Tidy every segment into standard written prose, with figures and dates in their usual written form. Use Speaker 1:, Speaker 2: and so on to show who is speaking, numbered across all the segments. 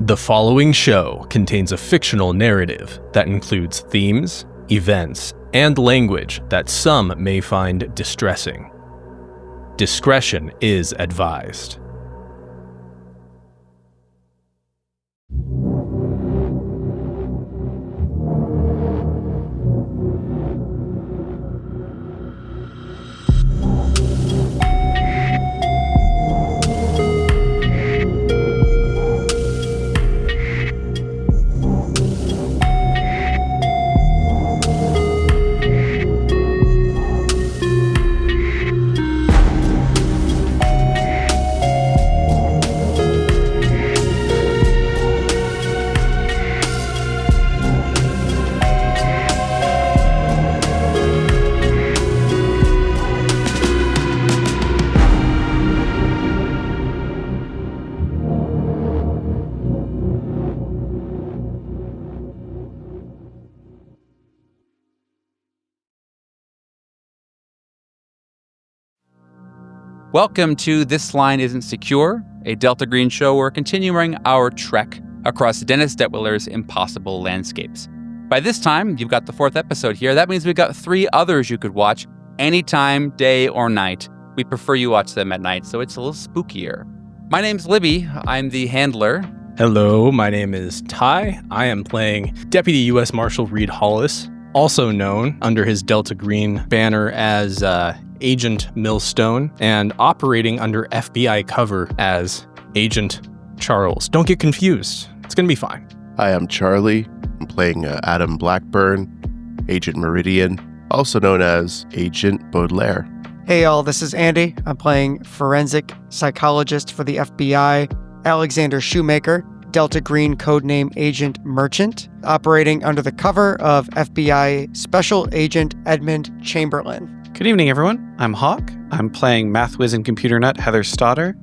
Speaker 1: The following show contains a fictional narrative that includes themes, events, and language that some may find distressing. Discretion is advised.
Speaker 2: Welcome to This Line Isn't Secure, a Delta Green show where we're continuing our trek across Dennis Detwiller's impossible landscapes. By this time, you've got the fourth episode here. That means we've got 3 others you could watch anytime, day or night. We prefer you watch them at night, so it's a little spookier. My name's Libby. I'm the handler.
Speaker 1: Hello, my name is Ty. I am playing Deputy U.S. Marshal Reed Hollis, also known under his Delta Green banner as Agent Millstone, and operating under FBI cover as Agent Charles. Don't get confused. It's going to be fine.
Speaker 3: Hi, I'm Charlie. I'm playing Adam Blackburn, Agent Meridian, also known as Agent Baudelaire.
Speaker 4: Hey y'all, this is Andy. I'm playing forensic psychologist for the FBI, Alexander Shoemaker, Delta Green codename Agent Merchant, operating under the cover of FBI Special Agent Edmund Chamberlain.
Speaker 5: Good evening, everyone. I'm Hawk. I'm playing math whiz and computer nut Heather Stoddard,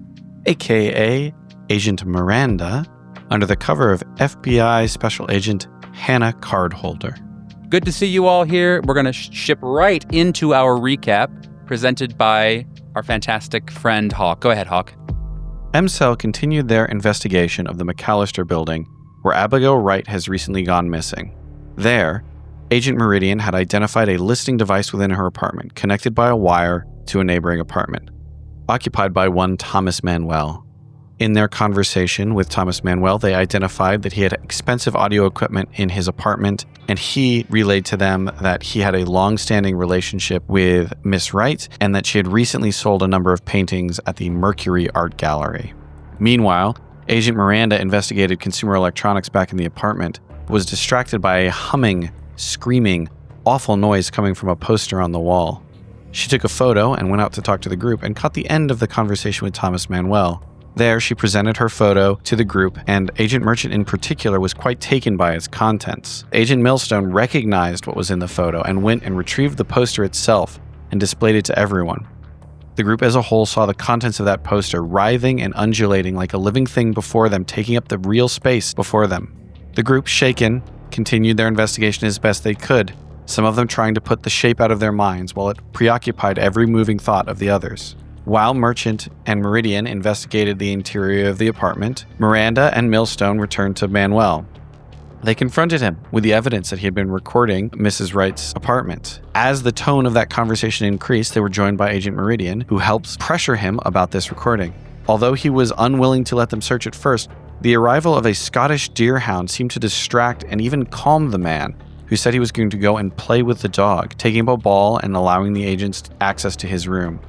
Speaker 5: aka Agent Miranda, under the cover of FBI Special Agent Hannah Cardholder.
Speaker 2: Good to see you all here. We're going to ship right into our recap presented by our fantastic friend Hawk. Go ahead, Hawk.
Speaker 5: MCEL continued their investigation of the McAllister building, where Abigail Wright has recently gone missing. There, Agent Meridian had identified a listening device within her apartment, connected by a wire to a neighboring apartment, occupied by one Thomas Manuel. In their conversation with Thomas Manuel, they identified that he had expensive audio equipment in his apartment, and he relayed to them that he had a long-standing relationship with Miss Wright, and that she had recently sold a number of paintings at the Mercury Art Gallery. Meanwhile, Agent Miranda investigated consumer electronics back in the apartment, but was distracted by a humming, screaming, awful noise coming from a poster on the wall. She took a photo and went out to talk to the group and caught the end of the conversation with Thomas Manuel. There, she presented her photo to the group, and Agent Merchant in particular was quite taken by its contents. Agent Millstone recognized what was in the photo and went and retrieved the poster itself and displayed it to everyone. The group as a whole saw the contents of that poster writhing and undulating like a living thing before them, taking up the real space before them. The group, shaken, continued their investigation as best they could, some of them trying to put the shape out of their minds while it preoccupied every moving thought of the others. While Merchant and Meridian investigated the interior of the apartment, Miranda and Millstone returned to Manuel. They confronted him with the evidence that he had been recording Mrs. Wright's apartment. As the tone of that conversation increased, they were joined by Agent Meridian, who helped pressure him about this recording. Although he was unwilling to let them search it first, the arrival of a Scottish deerhound seemed to distract and even calm the man, who said he was going to go and play with the dog, taking up a ball and allowing the agents access to his room,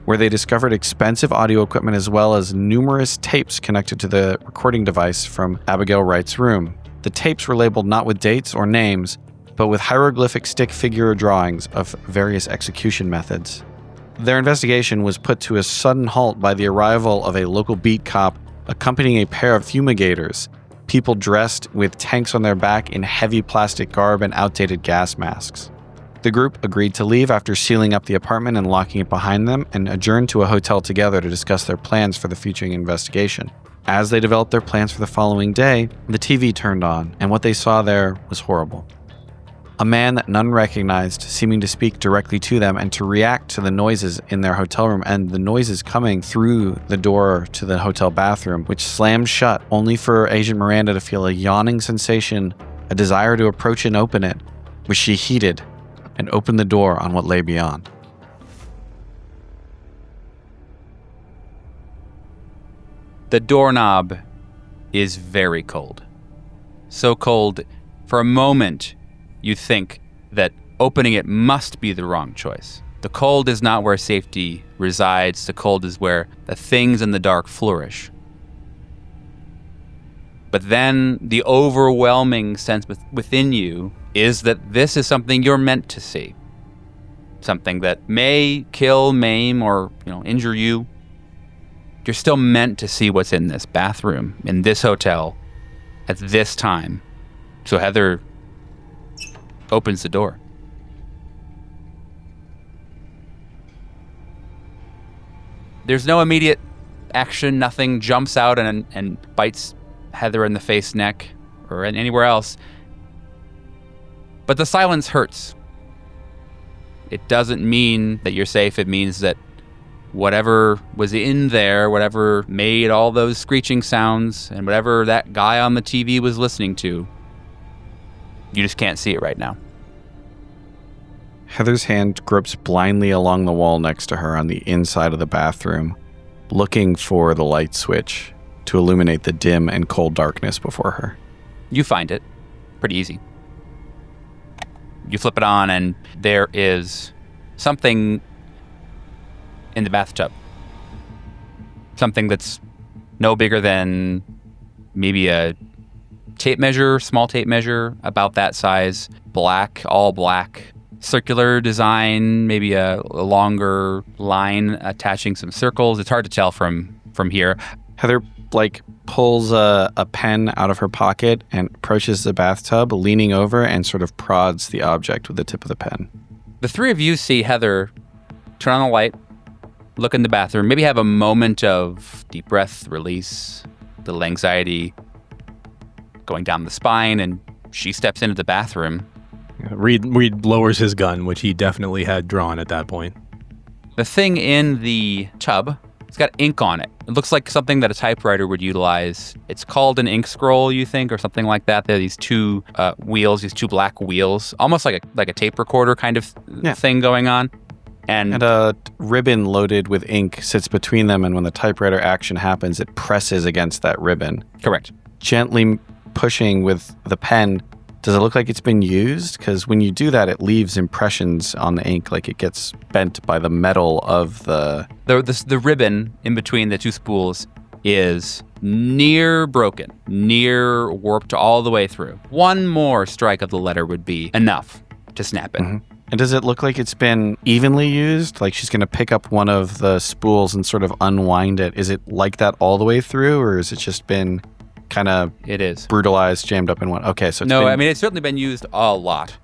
Speaker 5: where they discovered expensive audio equipment as well as numerous tapes connected to the recording device from Abigail Wright's room. The tapes were labeled not with dates or names, but with hieroglyphic stick figure drawings of various execution methods. Their investigation was put to a sudden halt by the arrival of a local beat cop accompanying a pair of fumigators, people dressed with tanks on their back in heavy plastic garb and outdated gas masks. The group agreed to leave after sealing up the apartment and locking it behind them, and adjourned to a hotel together to discuss their plans for the future investigation. As they developed their plans for the following day, the TV turned on, and what they saw there was horrible. A man that none recognized, seeming to speak directly to them and to react to the noises in their hotel room and the noises coming through the door to the hotel bathroom, which slammed shut, only for Agent Miranda to feel a yawning sensation, a desire to approach and open it, which she heeded and opened the door on what lay beyond.
Speaker 2: The doorknob is very cold. So cold, for a moment, you think that opening it must be the wrong choice. The cold is not where safety resides. The cold is where the things in the dark flourish. But then the overwhelming sense within you is that this is something you're meant to see. Something that may kill, maim, or injure you. You're still meant to see what's in this bathroom, in this hotel, at this time. So Heather opens the door. There's no immediate action. Nothing jumps out and bites Heather in the face, neck, or anywhere else. But the silence hurts. It doesn't mean that you're safe. It means that whatever was in there, whatever made all those screeching sounds, and whatever that guy on the TV was listening to, you just can't see it right now.
Speaker 5: Heather's hand gropes blindly along the wall next to her on the inside of the bathroom, looking for the light switch to illuminate the dim and cold darkness before her.
Speaker 2: You find it. Pretty easy. You flip it on, and there is something in the bathtub. Something that's no bigger than maybe a tape measure, small tape measure, about that size, black, all black, circular design, maybe a longer line attaching some circles. It's hard to tell from here.
Speaker 5: Heather, pulls a pen out of her pocket and approaches the bathtub, leaning over and sort of prods the object with the tip of the pen.
Speaker 2: The three of you see Heather turn on the light, look in the bathroom, maybe have a moment of deep breath, release, little anxiety going down the spine, and she steps into the bathroom.
Speaker 1: Reed lowers his gun, which he definitely had drawn at that point.
Speaker 2: The thing in the tub, it's got ink on it. It looks like something that a typewriter would utilize. It's called an ink scroll, you think, or something like that. There are these two wheels, these two black wheels, almost like a tape recorder kind of thing going on. And
Speaker 5: a ribbon loaded with ink sits between them, and when the typewriter action happens, it presses against that ribbon.
Speaker 2: Correct.
Speaker 5: Gently pushing with the pen. Does it look like it's been used? Because when you do that, it leaves impressions on the ink, like it gets bent by the metal of the
Speaker 2: ribbon in between the two spools is near broken, near warped all the way through. One more strike of the letter would be enough to snap it.
Speaker 5: Mm-hmm. And does it look like it's been evenly used? Like she's going to pick up one of the spools and sort of unwind it. Is it like that all the way through, or has it just been kind of brutalized, jammed up in one? Okay, so
Speaker 2: it's certainly been used a lot.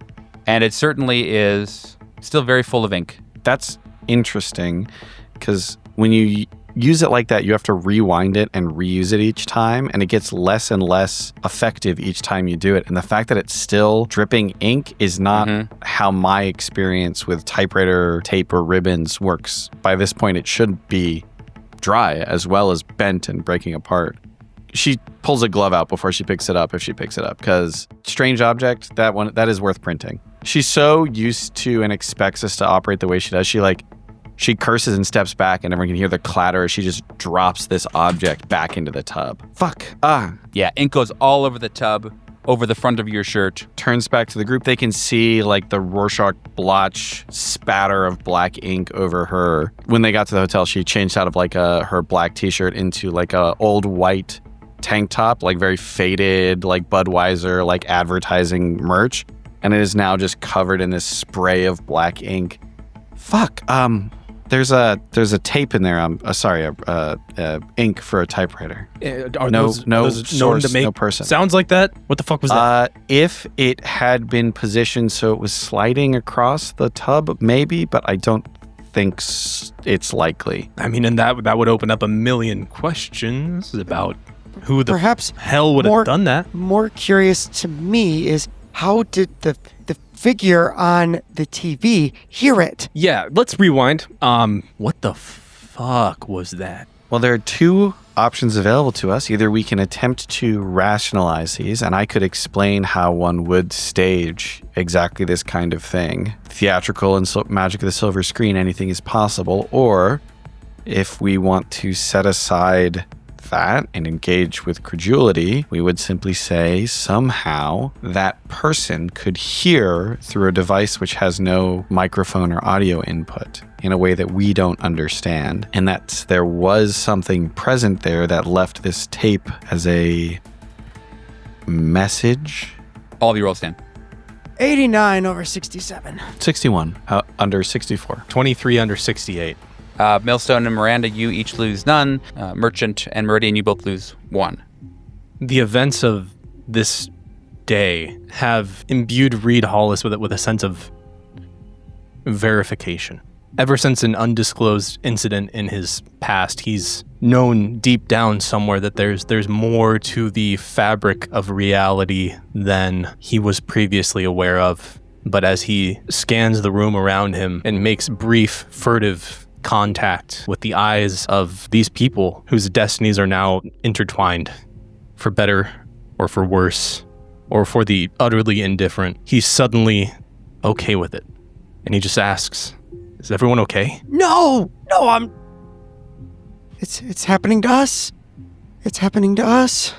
Speaker 2: And it certainly is still very full of ink.
Speaker 5: That's interesting, because when you use it like that, you have to rewind it and reuse it each time, and it gets less and less effective each time you do it. And the fact that it's still dripping ink is not how my experience with typewriter tape or ribbons works. By this point, it should be dry as well as bent and breaking apart. She pulls a glove out before she picks it up, if she picks it up, because strange object, that is worth printing. She's so used to and expects us to operate the way she does. She curses and steps back, and everyone can hear the clatter as she just drops this object back into the tub. Fuck.
Speaker 2: Yeah, ink goes all over the tub, over the front of your shirt.
Speaker 5: Turns back to the group. They can see the Rorschach blotch spatter of black ink over her. When they got to the hotel, she changed out of her black t-shirt into a old white tank top, very faded, Budweiser, advertising merch. And it is now just covered in this spray of black ink. Fuck. There's a tape in there. Ink for a typewriter. No source, no person.
Speaker 1: Sounds like that? What the fuck was that?
Speaker 5: If it had been positioned so it was sliding across the tub, maybe, but I don't think it's likely.
Speaker 1: I mean, and that would open up a million questions about who the hell would have done that.
Speaker 4: More curious to me is, how did the figure on the TV hear it.
Speaker 1: Yeah, let's rewind. What the fuck was that?
Speaker 5: Well, there are two options available to us. Either we can attempt to rationalize these, and I could explain how one would stage exactly this kind of thing. Theatrical and magic of the silver screen, anything is possible. Or if we want to set aside that and engage with credulity, we would simply say somehow that person could hear through a device which has no microphone or audio input in a way that we don't understand, and that there was something present there that left this tape as a message.
Speaker 2: All of you roll stand.
Speaker 4: 89 over 67.
Speaker 5: 61 under 64.
Speaker 1: 23 under 68.
Speaker 2: Millstone and Miranda, you each lose none. Merchant and Meridian, you both lose 1.
Speaker 1: The events of this day have imbued Reed Hollis with a sense of verification. Ever since an undisclosed incident in his past, he's known deep down somewhere that there's more to the fabric of reality than he was previously aware of. But as he scans the room around him and makes brief, furtive contact with the eyes of these people whose destinies are now intertwined, for better or for worse, or for the utterly indifferent, he's suddenly okay with it. And he just asks, "Is everyone okay?"
Speaker 4: No, It's happening to us. It's happening to us.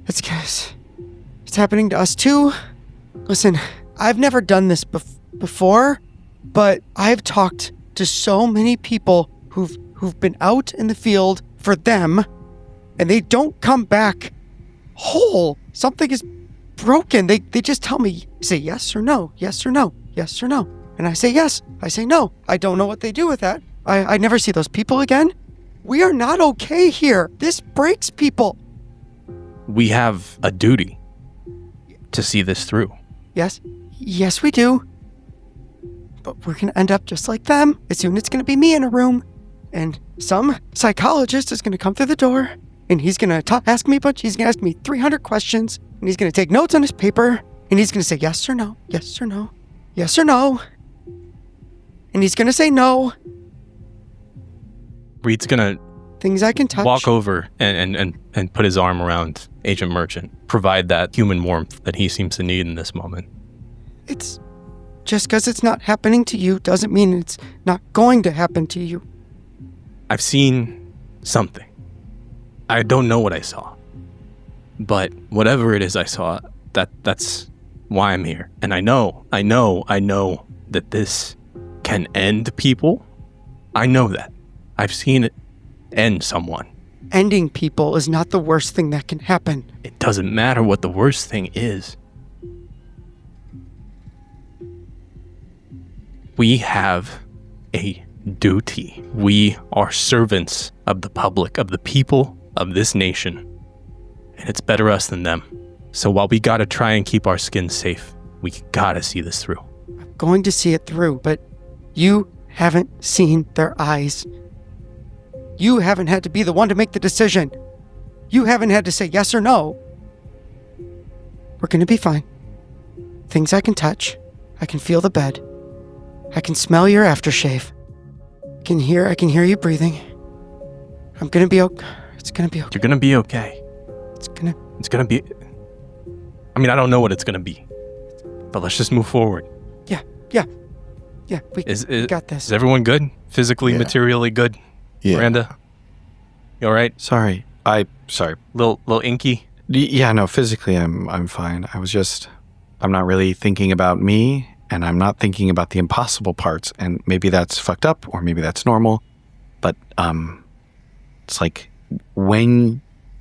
Speaker 4: It's happening to us too. Listen, I've never done this before, but I've talked to so many people who've been out in the field for them, and they don't come back whole. Something is broken. They just tell me, say yes or no, yes or no, yes or no. And I say yes, I say no. I don't know what they do with that. I never see those people again. We are not okay here. This breaks people.
Speaker 1: We have a duty to see this through.
Speaker 4: Yes we do. But we're going to end up just like them. Soon it's going to be me in a room. And some psychologist is going to come through the door. And he's going to ask me he's going to ask me 300 questions. And he's going to take notes on his paper. And he's going to say yes or no, yes or no, yes or no. And he's going to say no.
Speaker 1: Reed's gonna
Speaker 4: things I can touch.
Speaker 1: Walk over and put his arm around Agent Merchant. Provide that human warmth that he seems to need in this moment.
Speaker 4: It's just because it's not happening to you doesn't mean it's not going to happen to you.
Speaker 1: I've seen something. I don't know what I saw. But whatever it is I saw, that's why I'm here. And I know that this can end people. I know that. I've seen it end someone.
Speaker 4: Ending people is not the worst thing that can happen.
Speaker 1: It doesn't matter what the worst thing is. We have a duty. We are servants of the public, of the people of this nation. And it's better us than them. So while we gotta try and keep our skin safe, we gotta see this through.
Speaker 4: I'm going to see it through, but you haven't seen their eyes. You haven't had to be the one to make the decision. You haven't had to say yes or no. We're gonna be fine. Things I can touch. I can feel the bed. I can smell your aftershave. I can hear you breathing. I'm gonna be okay. It's gonna be okay.
Speaker 1: You're gonna be okay.
Speaker 4: It's gonna
Speaker 1: be... I mean, I don't know what it's gonna be. But let's just move forward.
Speaker 4: Yeah, we got this.
Speaker 1: Is everyone good? Physically, materially good?
Speaker 3: Yeah.
Speaker 1: Miranda? You all right?
Speaker 5: Sorry.
Speaker 1: Little inky?
Speaker 5: Yeah, no, physically I'm fine. I'm not really thinking about me, and I'm not thinking about the impossible parts, and maybe that's fucked up, or maybe that's normal. But it's like when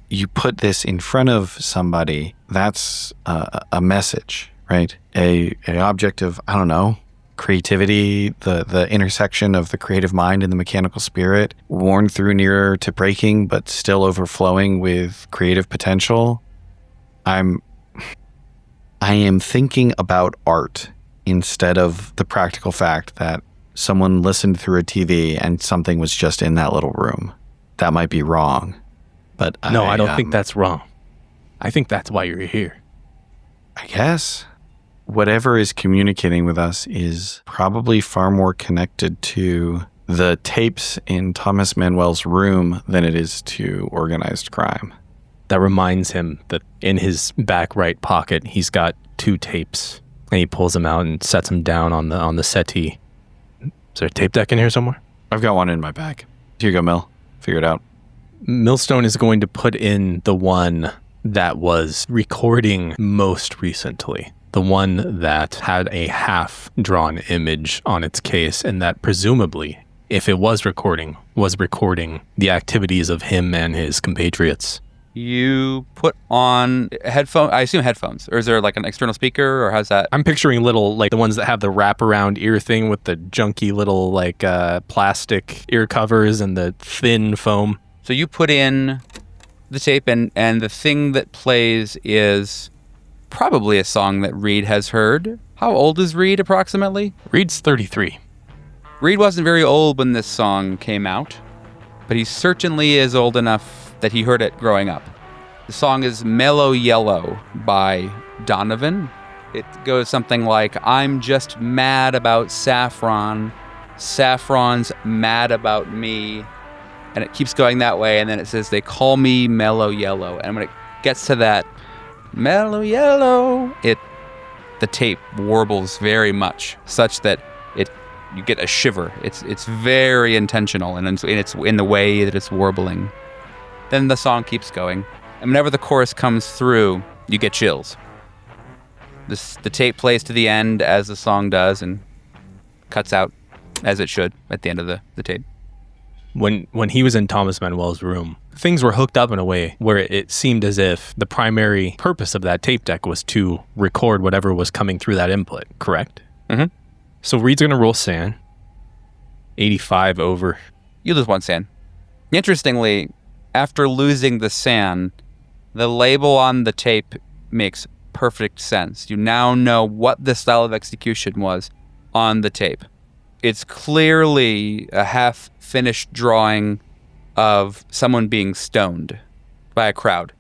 Speaker 5: you put this in front of somebody, that's a message, right? A object of, I don't know, creativity, the intersection of the creative mind and the mechanical spirit, worn through nearer to breaking, but still overflowing with creative potential. I am thinking about art instead of the practical fact that someone listened through a TV and something was just in that little room. That might be wrong, but
Speaker 1: no, I don't think that's wrong. I think that's why you're here.
Speaker 5: I guess. whatever is communicating with us is probably far more connected to the tapes in Thomas Manuel's room than it is to organized crime.
Speaker 1: That reminds him that in his back right pocket, he's got 2 tapes. And he pulls them out and sets them down on the settee. Is there a tape deck in here somewhere?
Speaker 5: I've got one in my bag. Here you go, Mill. Figure it out.
Speaker 1: Millstone is going to put in the one that was recording most recently. The one that had a half-drawn image on its case, and that presumably, if it was recording the activities of him and his compatriots.
Speaker 2: You put on headphones, I assume headphones, or is there like an external speaker, or how's that?
Speaker 1: I'm picturing little, like the ones that have the wraparound ear thing with the junky little like plastic ear covers and the thin foam.
Speaker 2: So you put in the tape, and the thing that plays is probably a song that Reed has heard. How old is Reed approximately?
Speaker 1: Reed's 33.
Speaker 2: Reed wasn't very old when this song came out, but he certainly is old enough that he heard it growing up. The song is Mellow Yellow by Donovan. It goes something like, I'm just mad about Saffron. Saffron's mad about me. And it keeps going that way, and then it says, they call me Mellow Yellow. And when it gets to that Mellow Yellow, the tape warbles very much, such that you get a shiver. It's very intentional, and it's in the way that it's warbling. Then the song keeps going, and whenever the chorus comes through, you get chills. The tape plays to the end as the song does, and cuts out as it should at the end of the tape.
Speaker 1: When he was in Thomas Manuel's room, things were hooked up in a way where it seemed as if the primary purpose of that tape deck was to record whatever was coming through that input, correct?
Speaker 2: Mm-hmm.
Speaker 1: So Reed's going to roll SAN. 85 over.
Speaker 2: You lose 1 SAN. Interestingly, after losing the SAN, the label on the tape makes perfect sense. You now know what the style of execution was on the tape. It's clearly a half-finished drawing of someone being stoned by a crowd.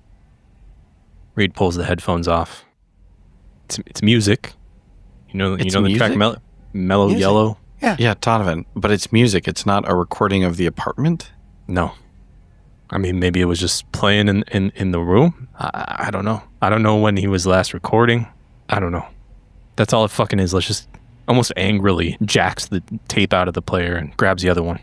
Speaker 1: Reed pulls the headphones off. It's music. You know the track Mellow
Speaker 4: Music.
Speaker 1: Yellow?
Speaker 5: Yeah, Donovan. But it's music. It's not a recording of the apartment?
Speaker 1: No. I mean, maybe it was just playing in the room. I don't know. I don't know when he was last recording. I don't know. That's all it fucking is. Let's just almost angrily jacks the tape out of the player and grabs the other one.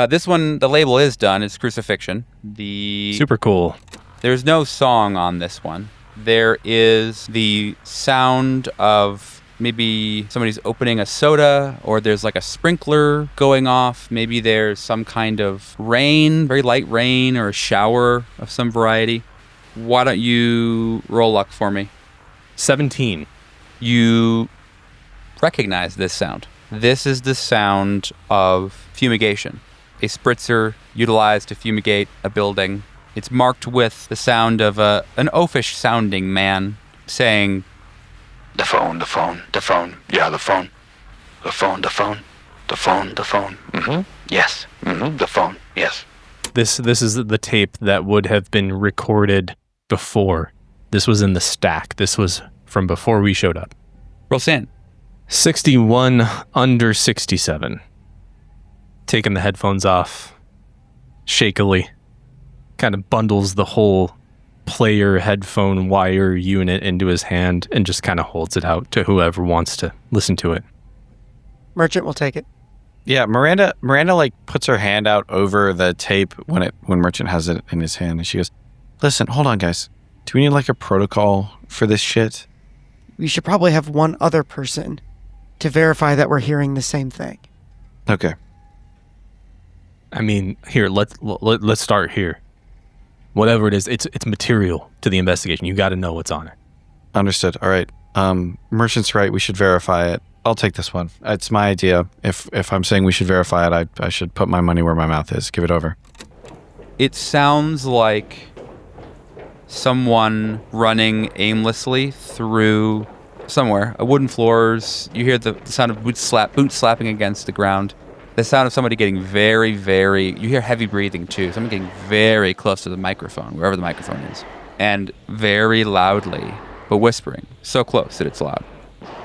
Speaker 2: This one, the label is done. It's Crucifixion.
Speaker 1: Super cool.
Speaker 2: There's no song on this one. There is the sound of maybe somebody's opening a soda, or there's like a sprinkler going off. Maybe there's some kind of rain, very light rain, or a shower of some variety. Why don't you roll luck for me?
Speaker 1: 17.
Speaker 2: You recognize this sound. This is the sound of fumigation. A spritzer utilized to fumigate a building. It's marked with the sound of an oafish sounding man saying,
Speaker 6: The phone. Yeah, the phone. The phone. Mm-hmm. Yes. Mm-hmm. The phone. Yes.
Speaker 1: This is the tape that would have been recorded before. This was in the stack. This was from before we showed up.
Speaker 2: roll SAN.
Speaker 1: 61 under 67. Taking the headphones off, shakily, kind of bundles the whole player headphone wire unit into his hand and just kind of holds it out to whoever wants to listen to it.
Speaker 4: Merchant will take it.
Speaker 5: Yeah, Miranda like puts her hand out over the tape when Merchant has it in his hand, and she goes, "Listen, hold on, guys. Do we need like a protocol for this shit?"
Speaker 4: We should probably have one other person to verify that we're hearing the same thing.
Speaker 5: Okay.
Speaker 1: I mean, here, let's start here. Whatever it is, it's material to the investigation. You got to know what's on it.
Speaker 5: Understood. All right. Merchant's right. We should verify it. I'll take this one. It's my idea. If I'm saying we should verify it, I should put my money where my mouth is. Give it over.
Speaker 2: It sounds like someone running aimlessly through somewhere. Wooden floors. You hear the sound of boots slapping against the ground. The sound of somebody getting very, very... You hear heavy breathing, too. Someone getting very close to the microphone, wherever the microphone is. And very loudly, but whispering. So close that it's loud.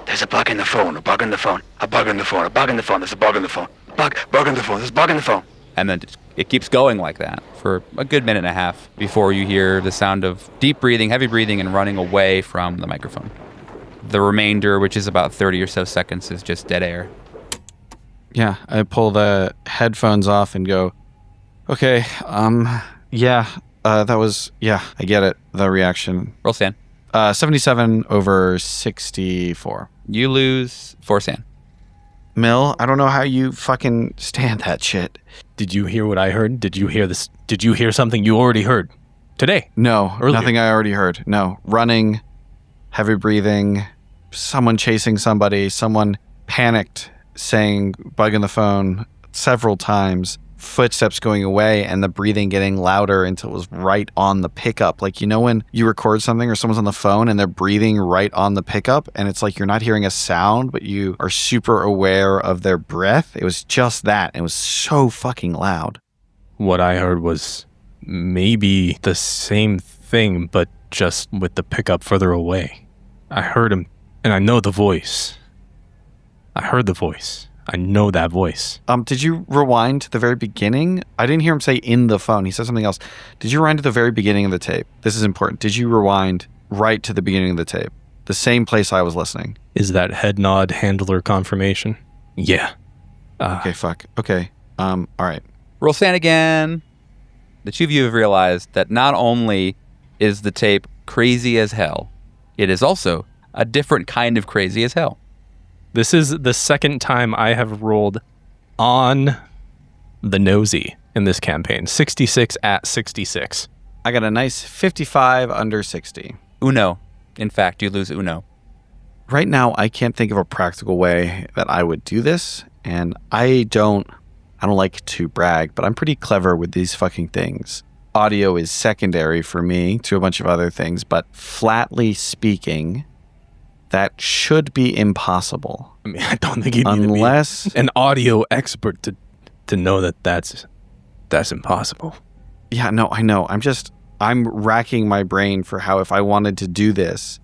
Speaker 6: There's a bug in the phone, a bug in the phone, a bug in the phone, a bug in the phone, there's a bug in the phone. Bug in the phone, there's a bug in the phone.
Speaker 2: And then it keeps going like that for a good minute and a half before you hear the sound of deep breathing, heavy breathing, and running away from the microphone. The remainder, which is about 30 or so seconds, is just dead air.
Speaker 5: Yeah, I pull the headphones off and go, okay, that was, I get it, the reaction.
Speaker 2: Roll sand.
Speaker 5: 77 over 64.
Speaker 2: You lose 4 sand.
Speaker 5: Mill, I don't know how you fucking stand that shit.
Speaker 1: Did you hear what I heard? Did you hear this? Did you hear something you already heard today?
Speaker 5: No,
Speaker 1: Earlier.
Speaker 5: Nothing I already heard. No, running, heavy breathing, someone chasing somebody, someone panicked saying bug in the phone several times, footsteps going away and the breathing getting louder until it was right on the pickup. Like, you know when you record something or someone's on the phone and they're breathing right on the pickup and it's like you're not hearing a sound, but you are super aware of their breath? It was just that. It was so fucking loud.
Speaker 1: What I heard was maybe the same thing, but just with the pickup further away. I heard him, and I know the voice. I heard the voice. I know that voice.
Speaker 5: Did you rewind to the very beginning? I didn't hear him say in the phone. He said something else. Did you rewind to the very beginning of the tape? This is important. Did you rewind right to the beginning of the tape? The same place I was listening.
Speaker 1: Is that head nod handler confirmation? Yeah.
Speaker 5: Okay, fuck. Okay. All right.
Speaker 2: Roll sand again. The two of you have realized that not only is the tape crazy as hell, it is also a different kind of crazy as hell.
Speaker 1: This is the second time I have rolled on the nosy in this campaign. 66 at 66.
Speaker 5: I got a nice 55 under 60.
Speaker 2: Uno. In fact, you lose uno.
Speaker 5: Right now, I can't think of a practical way that I would do this, and I don't like to brag, but I'm pretty clever with these fucking things. Audio is secondary for me to a bunch of other things, but flatly speaking, that should be impossible.
Speaker 1: I mean, I don't think you need
Speaker 5: unless
Speaker 1: to be an audio expert to know that that's impossible.
Speaker 5: Yeah, no, I know. I'm racking my brain for how, if I wanted to do this,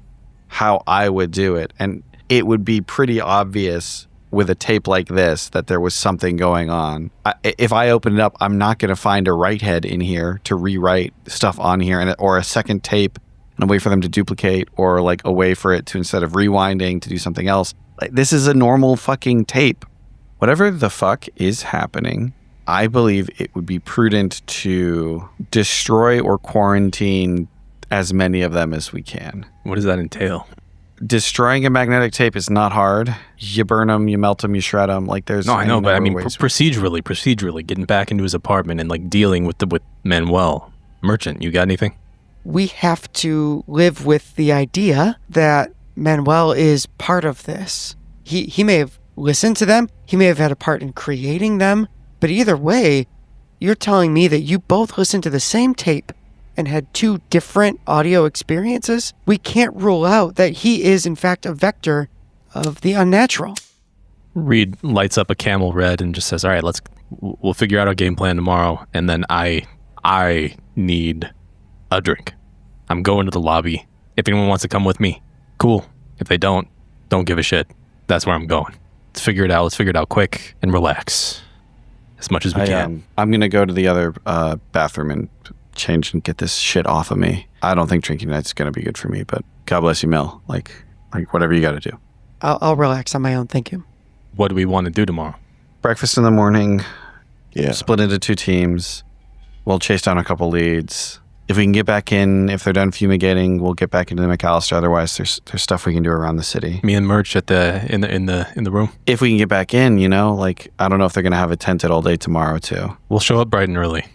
Speaker 5: how I would do it. And it would be pretty obvious with a tape like this that there was something going on. If I open it up, I'm not going to find a write head in here to rewrite stuff on here, or a second tape and a way for them to duplicate, or like a way for it to, instead of rewinding, to do something else. Like, this is a normal fucking tape. Whatever the fuck is happening, I believe it would be prudent to destroy or quarantine as many of them as we can.
Speaker 1: What does that entail?
Speaker 5: Destroying a magnetic tape is not hard. You burn them, you melt them, you shred them. Like, there's
Speaker 1: no, I know, but I mean,
Speaker 5: procedurally,
Speaker 1: getting back into his apartment and like dealing with Manuel. Merchant, you got anything?
Speaker 4: We have to live with the idea that Manuel is part of this. He may have listened to them, he may have had a part in creating them, but either way, you're telling me that you both listened to the same tape and had two different audio experiences? We can't rule out that he is in fact a vector of the unnatural.
Speaker 1: Reed lights up a Camel Red and just says, all right, we'll figure out our game plan tomorrow, and then I need a drink. I'm going to the lobby. If anyone wants to come with me, cool. If they don't give a shit. That's where I'm going. Let's figure it out. Let's figure it out quick and relax as much as we can.
Speaker 5: I'm going to go to the other bathroom and change and get this shit off of me. I don't think drinking night's going to be good for me, but God bless you, Mel. Like whatever you got to do.
Speaker 4: I'll relax on my own, thank you.
Speaker 1: What do we want to do tomorrow?
Speaker 5: Breakfast in the morning.
Speaker 3: Yeah.
Speaker 5: Split into 2 teams. We'll chase down a couple leads. If we can get back in, if they're done fumigating, we'll get back into the McAllister. Otherwise, there's stuff we can do around the city.
Speaker 1: Me and Merch in the room.
Speaker 5: If we can get back in, I don't know if they're gonna have it tented all day tomorrow too.
Speaker 1: We'll show up bright and early.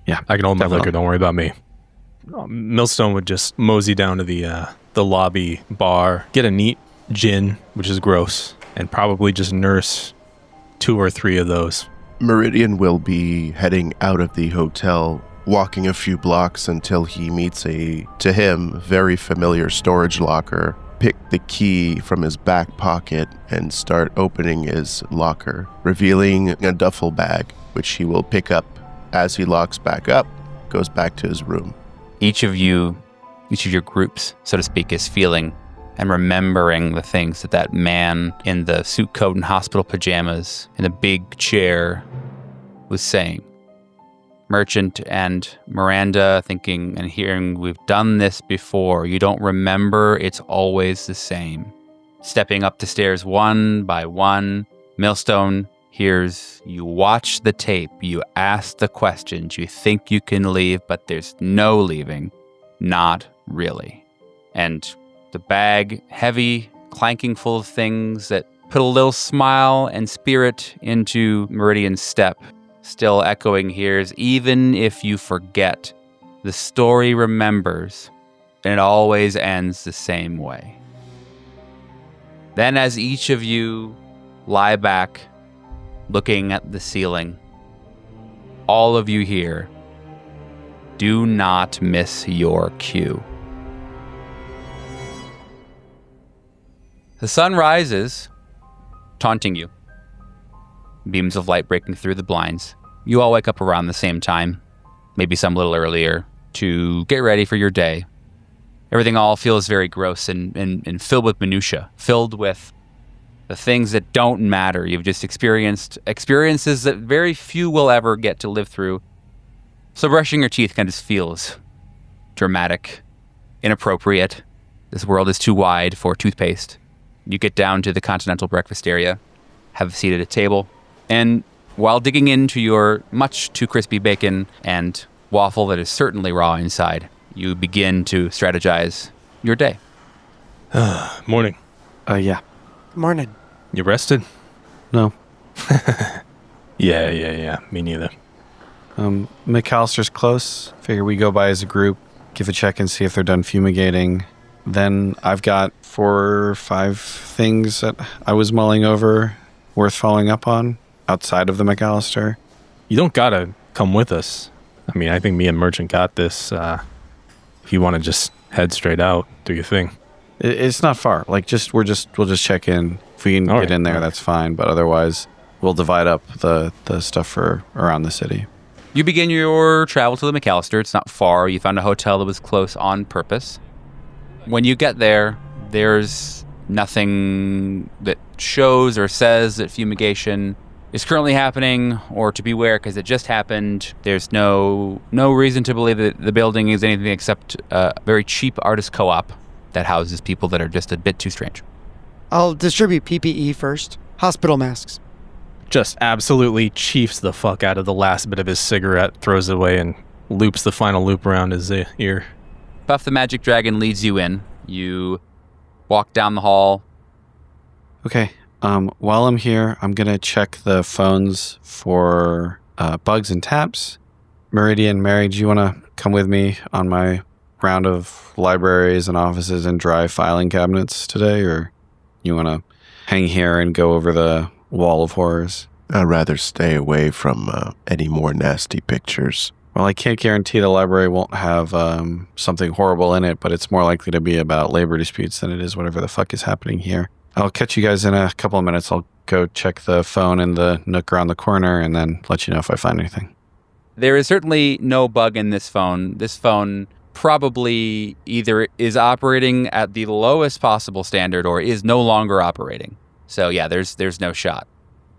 Speaker 5: Yeah,
Speaker 1: I can hold my
Speaker 5: definitely.
Speaker 1: liquor. Don't worry about me. Millstone would just mosey down to the lobby bar, get a neat gin, which is gross, and probably just nurse 2 or 3 of those.
Speaker 3: Meridian will be heading out of the hotel, walking a few blocks until he meets a, to him, very familiar storage locker. Pick the key from his back pocket and start opening his locker, revealing a duffel bag, which he will pick up as he locks back up, goes back to his room.
Speaker 2: Each of your groups, so to speak, is feeling and remembering the things that man in the suit coat and hospital pajamas in the big chair was saying. Merchant and Miranda thinking and hearing, we've done this before. You don't remember, it's always the same. Stepping up the stairs one by one, Millstone hears, you watch the tape, you ask the questions, you think you can leave, but there's no leaving. Not really. And the bag, heavy, clanking full of things that put a little smile and spirit into Meridian's step, still echoing here's, even if you forget, the story remembers, and it always ends the same way. Then as each of you lie back, looking at the ceiling, all of you hear, do not miss your cue. The sun rises, taunting you. Beams of light breaking through the blinds. You all wake up around the same time, maybe some little earlier, to get ready for your day. Everything all feels very gross and filled with minutia, filled with the things that don't matter. You've just experienced experiences that very few will ever get to live through. So brushing your teeth kind of just feels dramatic, inappropriate. This world is too wide for toothpaste. You get down to the continental breakfast area, have a seat at a table, and while digging into your much too crispy bacon and waffle that is certainly raw inside, you begin to strategize your day.
Speaker 1: Morning.
Speaker 5: Yeah.
Speaker 4: Morning.
Speaker 1: You rested?
Speaker 5: No.
Speaker 1: Yeah. Me neither.
Speaker 5: McAllister's close. Figure we go by as a group, give a check and see if they're done fumigating. Then I've got 4 or 5 things that I was mulling over worth following up on outside of the McAllister.
Speaker 1: You don't gotta come with us. I mean, I think me and Merchant got this. If you want to just head straight out, do your thing.
Speaker 5: It's not far. Like, we'll just check in. If we can get in there, that's fine. But otherwise, we'll divide up the stuff for around the city.
Speaker 2: You begin your travel to the McAllister. It's not far. You found a hotel that was close on purpose. When you get there, there's nothing that shows or says that fumigation is currently happening or to beware because it just happened. There's no reason to believe that the building is anything except a very cheap artist co-op that houses people that are just a bit too strange.
Speaker 4: I'll distribute PPE first. Hospital masks.
Speaker 1: Just absolutely chiefs the fuck out of the last bit of his cigarette, throws it away, and loops the final loop around his ear.
Speaker 2: Buff the Magic Dragon leads you in. You walk down the hall.
Speaker 5: Okay. While I'm here, I'm going to check the phones for bugs and taps. Meridian, Mary, do you want to come with me on my round of libraries and offices and dry filing cabinets today? Or you want to hang here and go over the wall of horrors?
Speaker 3: I'd rather stay away from any more nasty pictures.
Speaker 5: Well, I can't guarantee the library won't have something horrible in it, but it's more likely to be about labor disputes than it is whatever the fuck is happening here. I'll catch you guys in a couple of minutes. I'll go check the phone in the nook around the corner and then let you know if I find anything.
Speaker 2: There is certainly no bug in this phone. This phone probably either is operating at the lowest possible standard or is no longer operating. So yeah, there's no shot.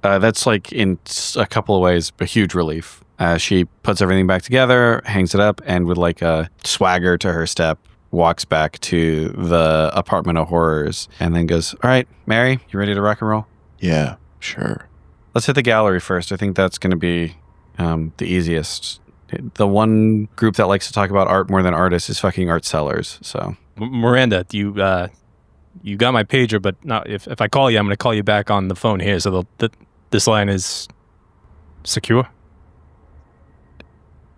Speaker 5: That's like in a couple of ways a huge relief. She puts everything back together, hangs it up, and with like a swagger to her step, walks back to the apartment of horrors and then goes, all right, Mary, you ready to rock and roll?
Speaker 3: Yeah, sure.
Speaker 5: Let's hit the gallery first. I think that's going to be the easiest. The one group that likes to talk about art more than artists is fucking art sellers. So
Speaker 1: Miranda, you got my pager, but not if I call you, I'm going to call you back on the phone here. So this line is secure.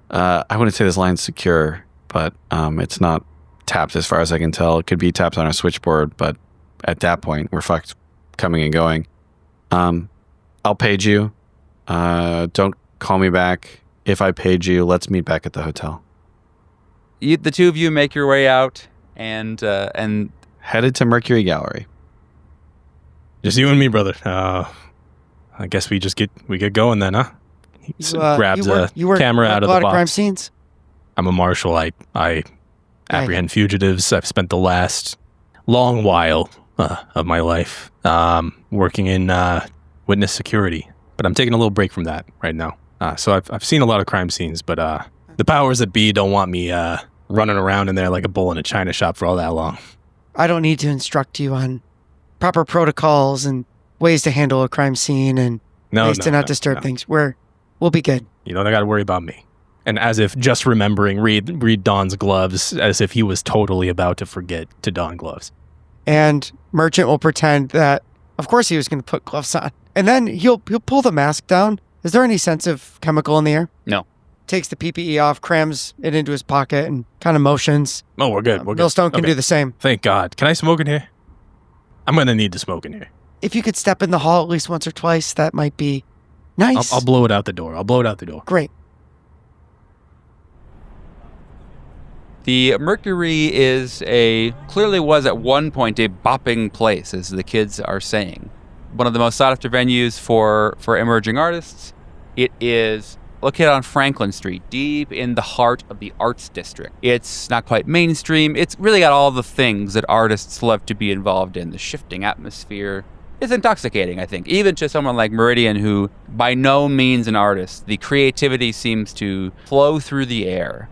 Speaker 5: I wouldn't say this line's secure, but it's not tapped as far as I can tell. It could be tapped on a switchboard, but at that point, we're fucked coming and going. I'll page you. Don't call me back. If I page you, let's meet back at the hotel.
Speaker 2: The two of you make your way out and
Speaker 5: headed to Mercury Gallery.
Speaker 1: Just you and me, brother. I guess we get going then, huh? He grabs a camera out of the box.
Speaker 4: A lot of crime scenes?
Speaker 1: I'm a marshal. I apprehend fugitives. I've spent the last long while of my life working in witness security, but I'm taking a little break from that right now. So I've seen a lot of crime scenes, but the powers that be don't want me running around in there like a bull in a china shop for all that long.
Speaker 4: I don't need to instruct you on proper protocols and ways to handle a crime scene and ways to not disturb things. We'll be good.
Speaker 1: You don't got to worry about me. And as if just remembering, read Don's gloves as if he was totally about to forget to don gloves.
Speaker 4: And Merchant will pretend that, of course, he was going to put gloves on. And then he'll pull the mask down. Is there any sense of chemical in the air?
Speaker 2: No.
Speaker 4: Takes the PPE off, crams it into his pocket, and kind of motions.
Speaker 1: Oh, we're good.
Speaker 4: Millstone can do the same.
Speaker 1: Thank God. Can I smoke in here? I'm going to need to smoke in here.
Speaker 4: If you could step in the hall at least once or twice, that might be nice.
Speaker 1: I'll blow it out the door.
Speaker 4: Great.
Speaker 2: The Mercury clearly was at one point a bopping place, as the kids are saying. One of the most sought after venues for emerging artists. It is located on Franklin Street, deep in the heart of the arts district. It's not quite mainstream. It's really got all the things that artists love to be involved in. The shifting atmosphere is intoxicating, I think. Even to someone like Meridian, who by no means an artist, the creativity seems to flow through the air.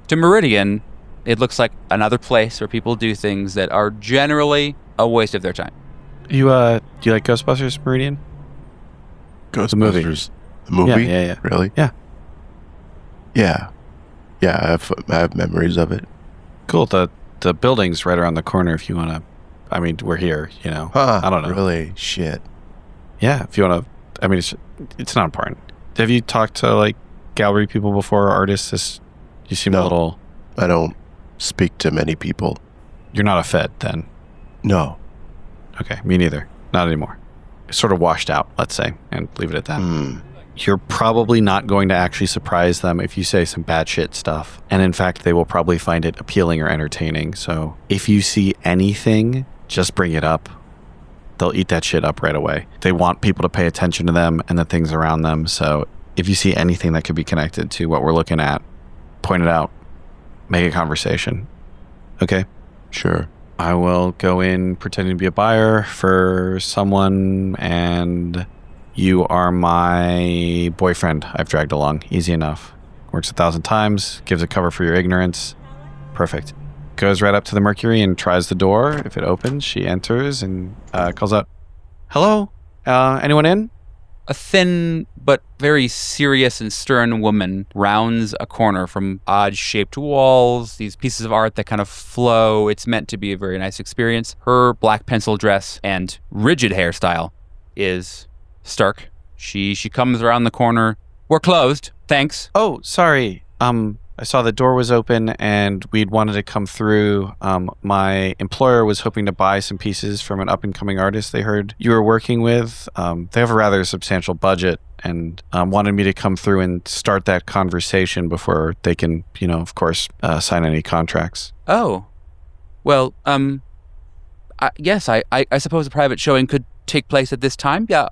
Speaker 2: To Meridian, it looks like another place where people do things that are generally a waste of their time.
Speaker 5: Do you like Ghostbusters, Meridian?
Speaker 3: Ghostbusters? The movie?
Speaker 5: Yeah.
Speaker 3: Really?
Speaker 5: Yeah.
Speaker 3: Yeah. Yeah, I have memories of it.
Speaker 5: Cool. The building's right around the corner if you want to. I mean, we're here, you know. I don't know.
Speaker 3: Really? Shit.
Speaker 5: Yeah, if you want to. I mean, it's not important. Have you talked to, like, gallery people before, or artists? You seem a little...
Speaker 3: I don't speak to many people.
Speaker 5: You're not a Fed, then?
Speaker 3: No.
Speaker 5: Okay, me neither. Not anymore. Sort of washed out, let's say, and leave it at that. You're probably not going to actually surprise them if you say some bad shit stuff. And in fact, they will probably find it appealing or entertaining. So if you see anything, just bring it up. They'll eat that shit up right away. They want people to pay attention to them and the things around them. So if you see anything that could be connected to what we're looking at, point it out. Make a conversation. Okay?
Speaker 3: Sure.
Speaker 5: I will go in pretending to be a buyer for someone, and you are my boyfriend I've dragged along. Easy enough. Works 1,000 times, gives a cover for your ignorance. Perfect. Goes right up to the Mercury and tries the door. If it opens, she enters and calls out, "Hello? Anyone in?"
Speaker 2: A thin but very serious and stern woman rounds a corner from odd-shaped walls, these pieces of art that kind of flow. It's meant to be a very nice experience. Her black pencil dress and rigid hairstyle is stark. She comes around the corner. "We're closed. Thanks."
Speaker 5: "Oh, sorry. I saw the door was open and we'd wanted to come through. My employer was hoping to buy some pieces from an up-and-coming artist they heard you were working with. They have a rather substantial budget and wanted me to come through and start that conversation before they can, of course, sign any contracts."
Speaker 2: "Oh. Well, yes, I suppose a private showing could take place at this time. Yeah,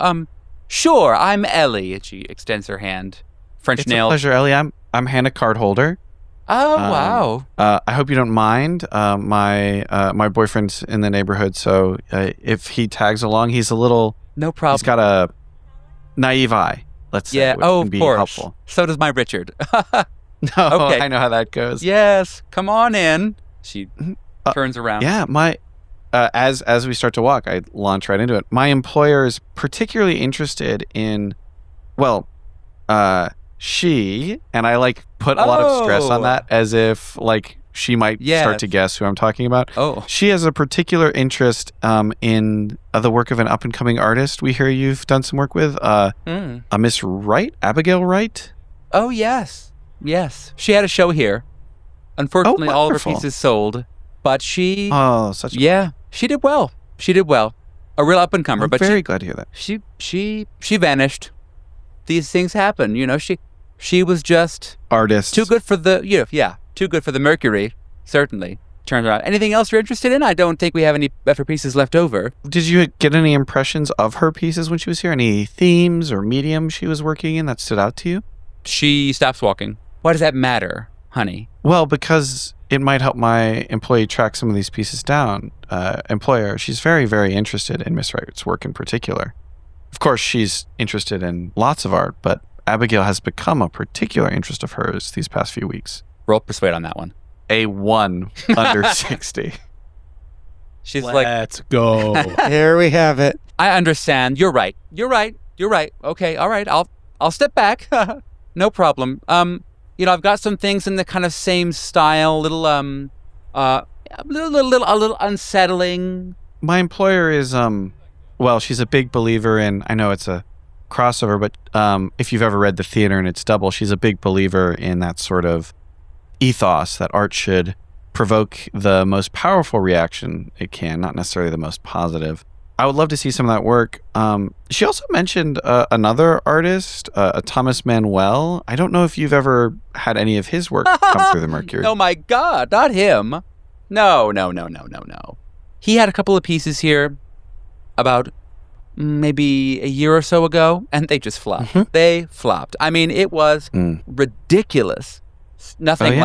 Speaker 2: sure, I'm Ellie." And she extends her hand. French
Speaker 5: It's
Speaker 2: nail.
Speaker 5: a pleasure, Ellie. I'm Hannah card holder.
Speaker 2: Oh, wow.
Speaker 5: I hope you don't mind. My boyfriend's in the neighborhood, so if he tags along, he's a little...
Speaker 2: No problem.
Speaker 5: He's got a naive eye, let's say.
Speaker 2: Yeah,
Speaker 5: which
Speaker 2: of
Speaker 5: can be
Speaker 2: course.
Speaker 5: helpful.
Speaker 2: So does my Richard.
Speaker 5: No,
Speaker 2: Okay.
Speaker 5: I know how that goes.
Speaker 2: Yes, come on in. She turns around.
Speaker 5: Yeah, as we start to walk, I launch right into it. My employer is particularly interested in, she, and I put a lot of stress on that as if she might start to guess who I'm talking about.
Speaker 2: Oh.
Speaker 5: She has a particular interest in the work of an up-and-coming artist we hear you've done some work with, a Miss Wright, Abigail Wright.
Speaker 2: Oh, yes. Yes. She had a show here. Unfortunately, all of her
Speaker 5: wonderful.
Speaker 2: pieces sold, but she...
Speaker 5: Oh, such a...
Speaker 2: Yeah, she did well. She did well. A real up-and-comer,
Speaker 5: I'm
Speaker 2: but
Speaker 5: very glad to hear that.
Speaker 2: she vanished. These things happen, She was just...
Speaker 5: Artist.
Speaker 2: Too good for the... too good for the Mercury, certainly. Turns out. Anything else you're interested in? I don't think we have any of her pieces left over.
Speaker 5: Did you get any impressions of her pieces when she was here? Any themes or mediums she was working in that stood out to you?
Speaker 2: She stops walking. Why does that matter? honey?
Speaker 5: Well, because it might help my employee track some of these pieces down. Employer, she's very, very interested in Miss Wright's work in particular. Of course, she's interested in lots of art, but Abigail has become a particular interest of hers these past few weeks.
Speaker 2: Roll persuade on that one.
Speaker 5: A 1 under 60.
Speaker 2: She's
Speaker 1: Let's go.
Speaker 4: Here we have it.
Speaker 2: I understand. You're right. Okay, all right. I'll step back. No problem. I've got some things in the kind of same style, a little unsettling.
Speaker 5: My employer is, she's a big believer in, I know it's a crossover, but if you've ever read The Theater and Its Double, she's a big believer in that sort of ethos that art should provoke the most powerful reaction it can, not necessarily the most positive. I would love to see some of that work. She also mentioned another artist, Thomas Manuel. I don't know if you've ever had any of his work come through the Mercury.
Speaker 2: Oh my God, not him. No. He had a couple of pieces here about maybe a year or so ago, and they just flopped.
Speaker 5: Mm-hmm.
Speaker 2: They flopped. I mean, it was ridiculous. Nothing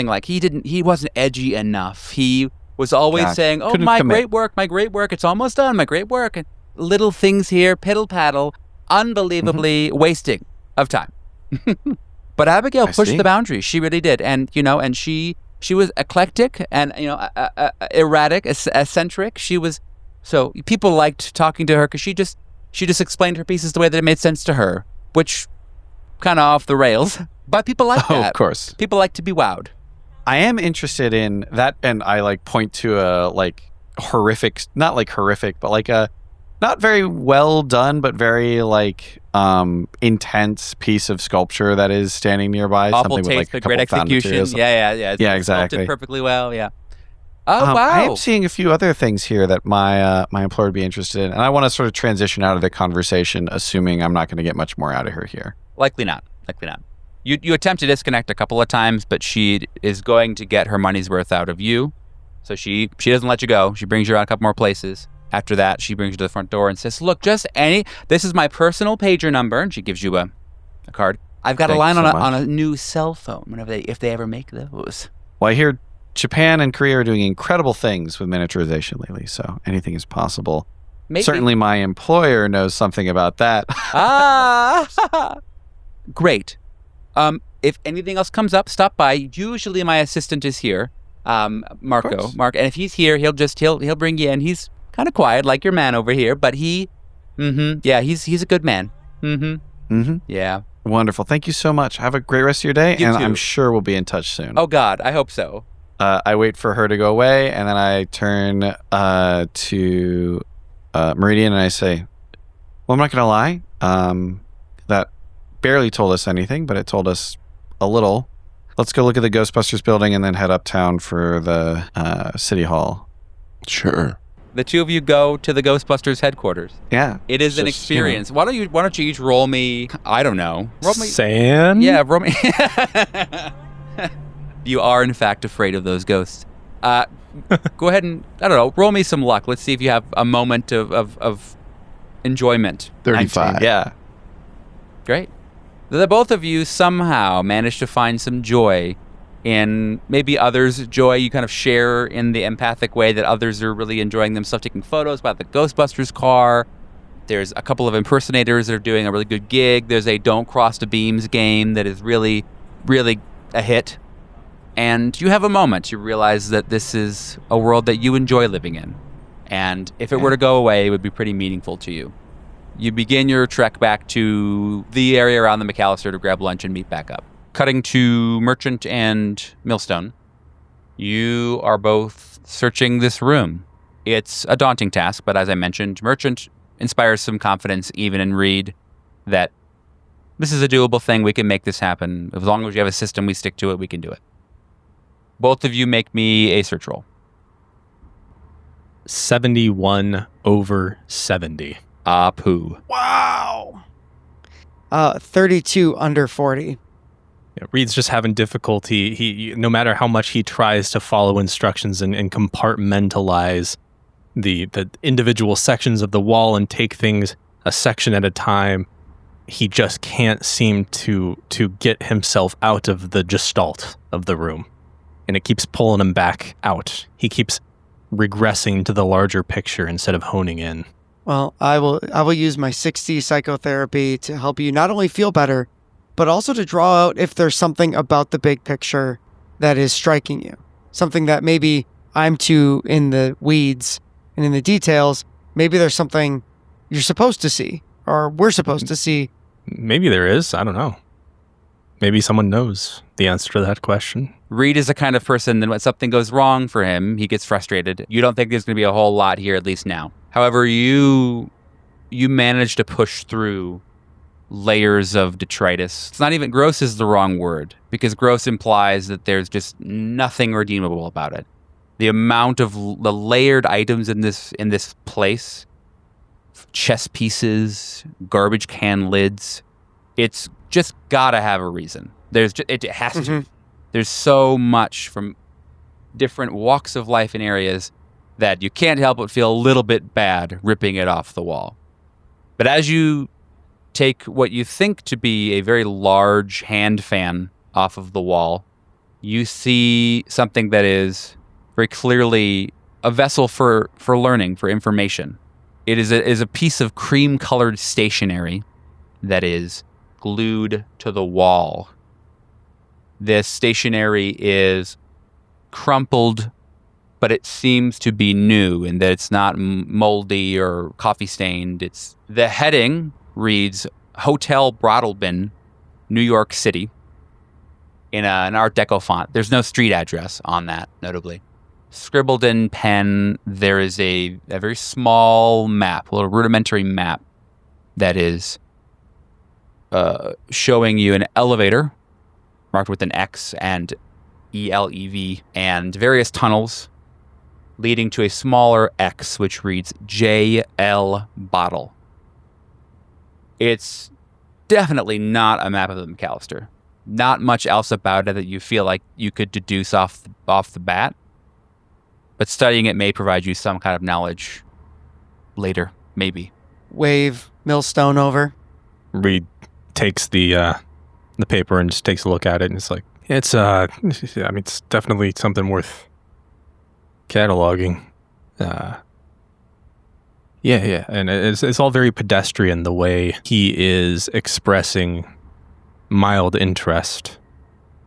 Speaker 2: like he wasn't edgy enough. He was always saying, "Oh, my great work, it's almost done, my great work." And little things here, piddle paddle, unbelievably wasting of time. But Abigail pushed the boundaries. She really did, and she was eclectic and erratic, eccentric. So people liked talking to her because she just explained her pieces the way that it made sense to her, which kind of off the rails. But people like that.
Speaker 5: Of course.
Speaker 2: People like to be wowed.
Speaker 5: I am interested in that, and I point to a horrific, not horrific, but a not very well done, but very intense piece of sculpture that is standing nearby.
Speaker 2: Awful
Speaker 5: something
Speaker 2: taste,
Speaker 5: with
Speaker 2: but great execution. Yeah. It's
Speaker 5: exactly.
Speaker 2: sculpted perfectly well. Yeah. Oh wow!
Speaker 5: I am seeing a few other things here that my employer would be interested in, and I want to sort of transition out of the conversation, assuming I'm not going to get much more out of her here.
Speaker 2: Likely not. You attempt to disconnect a couple of times, but she is going to get her money's worth out of you. So she doesn't let you go. She brings you around a couple more places. After that, she brings you to the front door and says, "Look, this is my personal pager number," and she gives you a card. I've got a line on a new cell phone. If they ever make those.
Speaker 5: Well, I hear Japan and Korea are doing incredible things with miniaturization lately, so anything is possible.
Speaker 2: Maybe.
Speaker 5: Certainly, my employer knows something about that.
Speaker 2: Great. If anything else comes up, stop by. Usually my assistant is here, Marco. And if he's here, he'll bring you in. He's kind of quiet, like your man over here, but he's a good man. Yeah.
Speaker 5: Wonderful. Thank you so much. Have a great rest of your day,
Speaker 2: You too.
Speaker 5: I'm sure we'll be in touch soon.
Speaker 2: Oh God, I hope so.
Speaker 5: I wait for her to go away, and then I turn to Meridian and I say, "Well, I'm not going to lie. That barely told us anything, but it told us a little. Let's go look at the Ghostbusters building and then head uptown for the City Hall."
Speaker 3: Sure.
Speaker 2: The two of you go to the Ghostbusters headquarters.
Speaker 5: Yeah.
Speaker 2: It is an experience. Why don't you each roll me? I don't know. Roll me.
Speaker 1: Sam?
Speaker 2: Yeah, roll me. You are in fact afraid of those ghosts. Go ahead and roll me some luck. Let's see if you have a moment of enjoyment.
Speaker 3: 35.
Speaker 5: 19, yeah.
Speaker 2: Great. The both of you somehow managed to find some joy in maybe others' joy. You kind of share in the empathic way that others are really enjoying themselves taking photos by the Ghostbusters car. There's a couple of impersonators that are doing a really good gig. There's a Don't Cross the Beams game that is really, really a hit. And you have a moment. You realize that this is a world that you enjoy living in. And if it were to go away, it would be pretty meaningful to you. You begin your trek back to the area around the McAllister to grab lunch and meet back up. Cutting to Merchant and Millstone, you are both searching this room. It's a daunting task, but as I mentioned, Merchant inspires some confidence even in Reed that this is a doable thing. We can make this happen. As long as you have a system, we stick to it, we can do it. Both of you make me a search roll.
Speaker 1: 71 over 70.
Speaker 2: Poo.
Speaker 4: Wow. 32 under 40.
Speaker 1: Yeah, Reed's just having difficulty. He, no matter how much he tries to follow instructions and compartmentalize the individual sections of the wall and take things a section at a time, he just can't seem to get himself out of the gestalt of the room. And it keeps pulling him back out. He keeps regressing to the larger picture instead of honing in.
Speaker 4: Well, I will use my 60 psychotherapy to help you not only feel better, but also to draw out if there's something about the big picture that is striking you. Something that maybe I'm too in the weeds and in the details. Maybe there's something you're supposed to see, or we're supposed to see.
Speaker 1: Maybe there is. I don't know. Maybe someone knows the answer to that question.
Speaker 2: Reed is the kind of person that when something goes wrong for him, he gets frustrated. You don't think there's going to be a whole lot here, at least now. However, you manage to push through layers of detritus. It's not even gross is the wrong word, because gross implies that there's just nothing redeemable about it. The amount of the layered items in this place, chess pieces, garbage can lids, it's just gotta have a reason. It has to. There's so much from different walks of life and areas that you can't help but feel a little bit bad ripping it off the wall. But as you take what you think to be a very large hand fan off of the wall, you see something that is very clearly a vessel for learning, for information. It is a piece of cream-colored stationery that is glued to the wall. This stationery is crumpled, but it seems to be new in that it's not moldy or coffee stained. The heading reads Hotel Broadalbin, New York City, in an Art Deco font. There's no street address on that, notably. Scribbled in pen, there is a very small map, a little rudimentary map that is showing you an elevator marked with an X and ELEV, and various tunnels leading to a smaller X, which reads JL Bottle. It's definitely not a map of the McAllister. Not much else about it that you feel like you could deduce off the bat, but studying it may provide you some kind of knowledge later, maybe.
Speaker 4: Wave Millstone over.
Speaker 1: Reed takes the paper and just takes a look at it, and it's like, it's it's definitely something worth cataloging. Yeah, and it's all very pedestrian the way he is expressing mild interest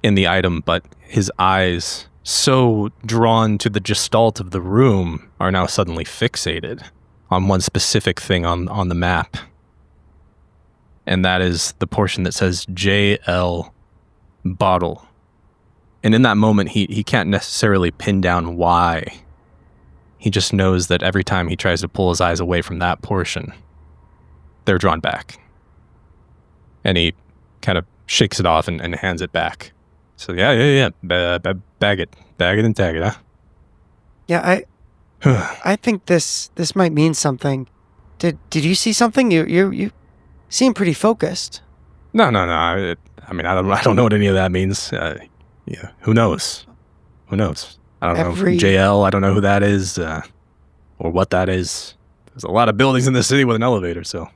Speaker 1: in the item, but his eyes, so drawn to the gestalt of the room, are now suddenly fixated on one specific thing on the map. And that is the portion that says JL Bottle. And in that moment, he can't necessarily pin down why. He just knows that every time he tries to pull his eyes away from that portion, they're drawn back. And he kind of shakes it off and hands it back. So yeah. Bag it and tag it, huh?
Speaker 4: Yeah, I think this might mean something. Did you see something? You seem pretty focused.
Speaker 1: No. I don't know what any of that means. Yeah, who knows? I don't know. JL, I don't know who that is, or what that is. There's a lot of buildings in the city with an elevator, so.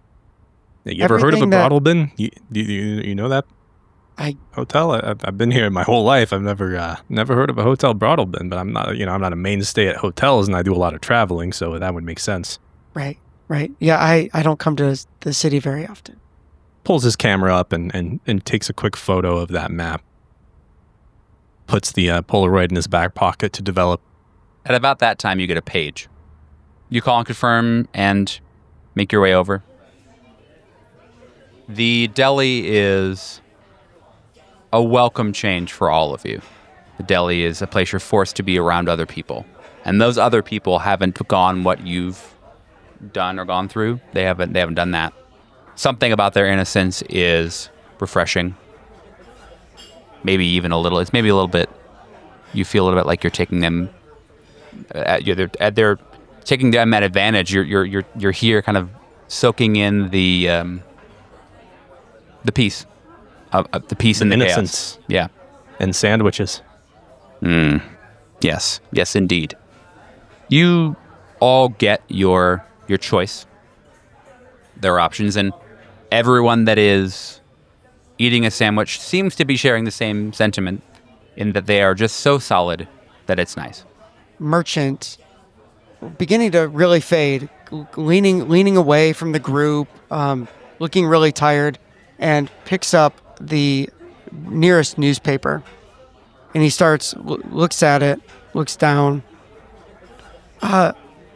Speaker 1: You ever heard of a brothel bin? You know that hotel? I've been here my whole life. I've never heard of a hotel brothel bin, but I'm not a mainstay at hotels, and I do a lot of traveling, so that would make sense.
Speaker 4: Right. Yeah, I don't come to the city very often.
Speaker 1: Pulls his camera up and takes a quick photo of that map. Puts the Polaroid in his back pocket to develop.
Speaker 2: At about that time, you get a page. You call and confirm and make your way over. The deli is a welcome change for all of you. The deli is a place you're forced to be around other people. And those other people haven't gone what you've done or gone through. They haven't done that. Something about their innocence is refreshing. Maybe even a little. It's maybe a little bit. You feel a little bit like you're taking them. They're taking them at advantage. You're here, kind of soaking in the peace, the peace and the
Speaker 1: innocence.
Speaker 2: Chaos. Yeah,
Speaker 1: and sandwiches.
Speaker 2: Yes, indeed. You all get your choice. There are options, and Everyone that is eating a sandwich seems to be sharing the same sentiment in that they are just so solid that it's nice.
Speaker 4: Merchant, beginning to really fade, leaning away from the group, looking really tired, and picks up the nearest newspaper. And he looks at it, looks down.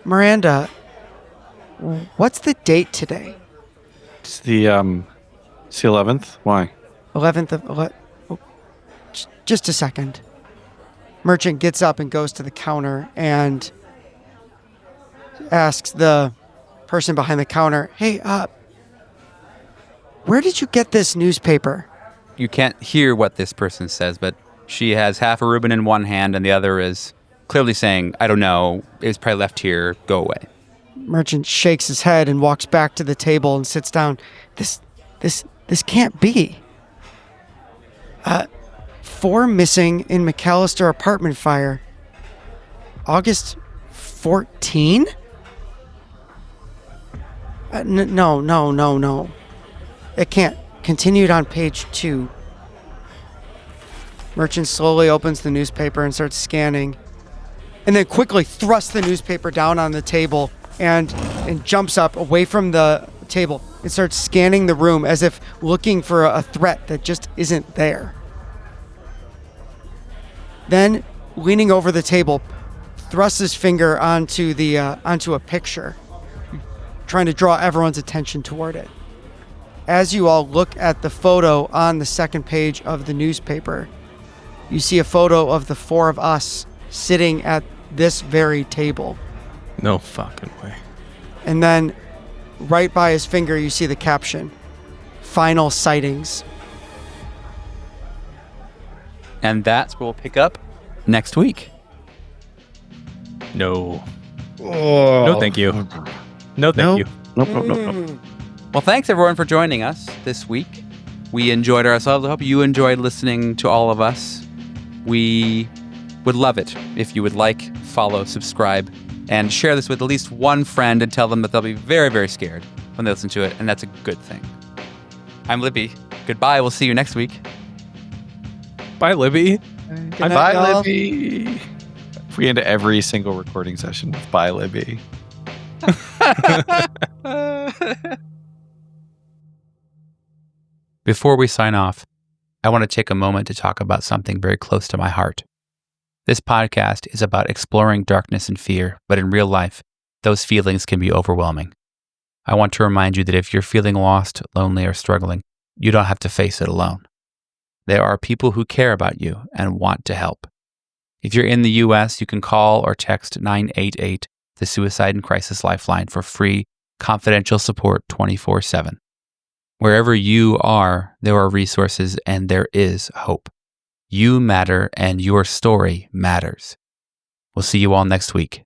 Speaker 4: Miranda, what's the date today?
Speaker 5: It's the 11th. Why?
Speaker 4: 11th of... just a second. Merchant gets up and goes to the counter and asks the person behind the counter, hey, where did you get this newspaper?
Speaker 2: You can't hear what this person says, but she has half a Reuben in one hand and the other is clearly saying, I don't know, it's probably left here, go away.
Speaker 4: Merchant shakes his head and walks back to the table and sits down. This can't be. 4 missing in McAllister apartment fire. August 14? No. It can't. Continued on page 2. Merchant slowly opens the newspaper and starts scanning, and then quickly thrusts the newspaper down on the table and jumps up away from the table and starts scanning the room as if looking for a threat that just isn't there. Then, leaning over the table, thrusts his finger onto a picture, trying to draw everyone's attention toward it. As you all look at the photo on the second page of the newspaper, you see a photo of the 4 of us sitting at this very table.
Speaker 1: No fucking way.
Speaker 4: And then, right by his finger, you see the caption, Final Sightings.
Speaker 2: And that's where we'll pick up next week.
Speaker 1: No. No, thank you. No, thank you.
Speaker 5: Nope.
Speaker 2: Well, thanks everyone for joining us this week. We enjoyed ourselves. I hope you enjoyed listening to all of us. We would love it if you would like, follow, subscribe, and share this with at least one friend and tell them that they'll be very, very scared when they listen to it, and that's a good thing. I'm Libby. Goodbye. We'll see you next week.
Speaker 1: Bye, Libby.
Speaker 4: Good night, y'all.
Speaker 5: Libby. If we end every single recording session with bye, Libby.
Speaker 2: Before we sign off, I want to take a moment to talk about something very close to my heart. This podcast is about exploring darkness and fear, but in real life, those feelings can be overwhelming. I want to remind you that if you're feeling lost, lonely, or struggling, you don't have to face it alone. There are people who care about you and want to help. If you're in the U.S., you can call or text 988, the Suicide and Crisis Lifeline, for free, confidential support 24/7. Wherever you are, there are resources and there is hope. You matter and your story matters. We'll see you all next week.